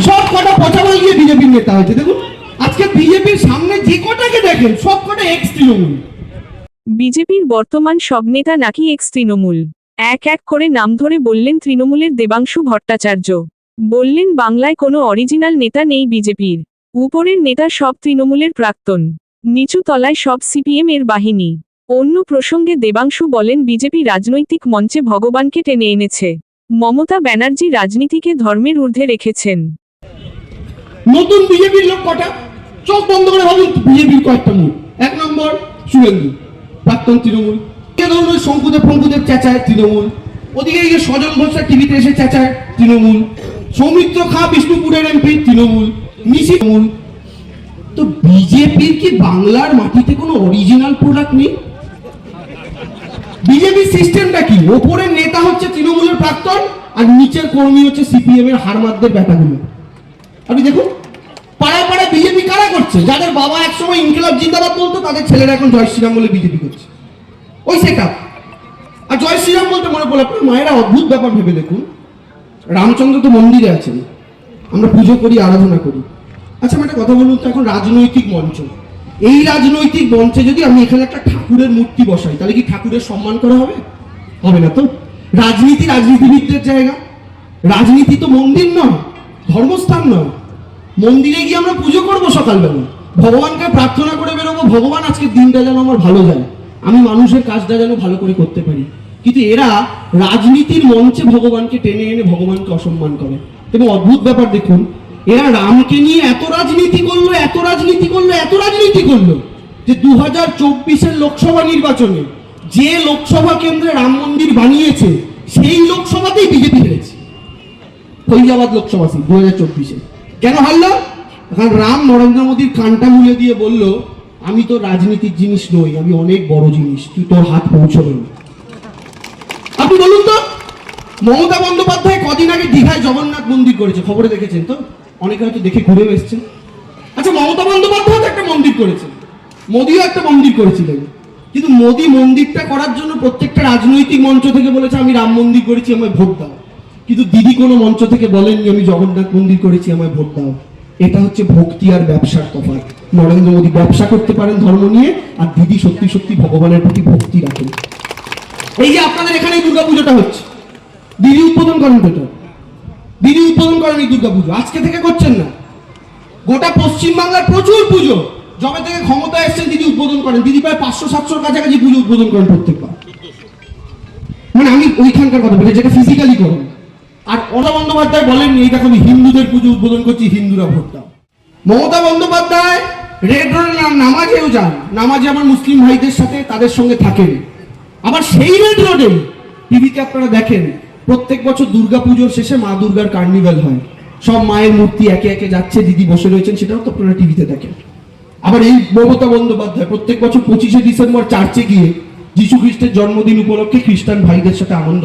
সব কটা পচামাল গিয়ে বিজেপির নেতা হয়েছে। দেখুন আজকে বিজেপির সামনে যে কটাকে দেখেন সব কটা এক্স তৃণমূল। বিজেপির বর্তমান সব নেতা নাকি এক্স তৃণমূল। এক এক করে নাম ধরে বললেন তৃণমূলের দেবাংশু ভট্টাচার্য। বললেন বাংলায় কোনো অরিজিনাল নেতা নেই বিজেপির। উপরের নেতা সব তৃণমূলের প্রাক্তন, নিচু তলায় সব সিপিএম এর বাহিনী। অন্য প্রসঙ্গে দেবাংশু বলেন বিজেপি রাজনৈতিক মঞ্চে ভগবানকে টেনে এনেছে। মমতা ব্যানার্জি রাজনীতিকে ধর্মের ঊর্ধ্বে রেখেছেন। নতুন বিজেপির লোক কটা, চোখ বন্ধ করে ভাবুন বিজেপির কয়েকটা মুখ। এক নম্বর শুভেন্দু, প্রাক্তন তৃণমূল। ধরুন ওই শঙ্কুদেব চেঁচায় তৃণমূল। ওদিকে এই যে স্বজন ঘোষরা টিভিতে এসে চেঁচায় তৃণমূল। সৌমিত্র খাঁ বিষ্ণুপুরের এমপি তৃণমূল, নিশি তৃণমূল। তো বিজেপির কি বাংলার মাটিতে কোনো অরিজিনাল প্রোডাক্ট নেই? বিজেপির সিস্টেমটা কি? ওপরের নেতা হচ্ছে তৃণমূলের প্রাক্তন আর নিচের কর্মী হচ্ছে সিপিএম এর হারমাদদের ব্যাটাগুলো। আপনি দেখুন পাড়ায় পাড়ায় বিজেপি কারা করছে? যাদের বাবা একসময় ইনকিলাব জিন্দাবাদ বলতো তাদের ছেলেরা এখন জয় শ্রীরাম বলে বিজেপি করছে। ওই সেটআপ। আর জয় শ্রীরাম বলতে মনে পড়লো আপনার মায়েরা অদ্ভুত ব্যাপার ভেবে দেখুন, রামচন্দ্র তো মন্দিরে আছেন, আমরা পুজো করি, আরাধনা করি। আচ্ছা আমি একটা কথা বলুন তো, এখন রাজনৈতিক মঞ্চ, এই রাজনৈতিক মঞ্চে যদি আমি এখানে একটা ঠাকুরের মূর্তি বসাই তাহলে কি ঠাকুরের সম্মান করা হবে? হবে না তো। রাজনীতি রাজনীতিবিদদের জায়গা। রাজনীতি তো মন্দির নয়, ধর্মস্থান নয়। মন্দিরে গিয়ে আমরা পুজো করবো সকালবেলা, ভগবানকে প্রার্থনা করে বেরোবো, ভগবান আজকের দিনটা যেন আমার ভালো যায়, আমি মানুষের কাজটা যেন ভালো করে করতে পারি। কিন্তু এরা রাজনীতির মঞ্চে ভগবানকে টেনে এনে ভগবানকে অসম্মান করে। এবং অদ্ভুত ব্যাপার দেখুন, এরা রামকে নিয়ে এত রাজনীতি করলো যে 2024-এর লোকসভা নির্বাচনে যে লোকসভা কেন্দ্রে রাম মন্দির বানিয়েছে সেই লোকসভাতেই বিজেপি হেরেছে। ফৈজাবাদ লোকসভা সিট 2024-এ কেন হারলো? কারণ রাম নরেন্দ্র মোদীর কানটা মুলে দিয়ে বলল, আমি তো রাজনীতির জিনিস নই, আমি অনেক বড় জিনিস, তুই তোর হাত পৌঁছবে না। আপনি বলুন তো, মমতা বন্দ্যোপাধ্যায় কদিন আগে দীঘায় জগন্নাথ মন্দির করেছে, খবরে দেখেছেন তো, অনেকে হয়তো দেখে ঘুরে এসেছেন। আচ্ছা মমতা বন্দ্যোপাধ্যায় তো একটা মন্দির করেছেন, মোদিও একটা মন্দির করেছিলেন, কিন্তু মোদি মন্দিরটা করার জন্য প্রত্যেকটা রাজনৈতিক মঞ্চ থেকে বলেছে আমি রাম মন্দির করেছি, আমায় ভোট দাও। কিন্তু দিদি কোনো মঞ্চ থেকে বলেননি আমি জগন্নাথ মন্দির করেছি, আমায় ভোট দাও। এটা হচ্ছে ভক্তি আর ব্যবসার তফাৎ। নরেন্দ্র মোদী ব্যবসা করতে পারেন ধর্ম নিয়ে, আর দিদি সত্যি সত্যি ভগবানের প্রতি ভক্তি রাখেন। এই যে আপনাদের এখানে দুর্গাপুজোটা হচ্ছে, দিদি উদ্বোধন করেন তো, দিদি উদ্বোধন করেন এই দুর্গাপুজো, আজকে থেকে করছেন না। গোটা পশ্চিমবাংলার প্রচুর পুজো যবে থেকে ক্ষমতা এসছেন দিদি উদ্বোধন করেন। দিদি প্রায় 500-700 কাছাকাছি পুজো উদ্বোধন করেন প্রত্যেকবার। মানে আমি ওইখানকার কথা বলি যেটা ফিজিক্যালি করেন। আর মমতা বন্দ্যোপাধ্যায় বলেননি এই দেখো আমি হিন্দুদের পুজো উদ্বোধন করছি, হিন্দুরা ভোট দাও। মমতা বন্দ্যোপাধ্যায় রেড রোডে নামাজেও যান, নামাজে আমার মুসলিম ভাইদের সাথে তাদের সঙ্গে থাকেন। আবার সেই রেড রোডে টিভিতে আপনারা দেখেন প্রত্যেক বছর দুর্গাপুজোর শেষে মা দুর্গার কার্নিভ্যাল হয়, সব মায়ের মূর্তি একে একে যাচ্ছে, দিদি বসে রয়েছেন, সেটাও তো আপনারা টিভিতে দেখেন। আবার এই মমতা বন্দ্যোপাধ্যায় প্রত্যেক বছর 25শে ডিসেম্বর চার্চে গিয়ে যীশু খ্রিস্টের জন্মদিন উপলক্ষে খ্রিস্টান ভাইদের সাথে আনন্দ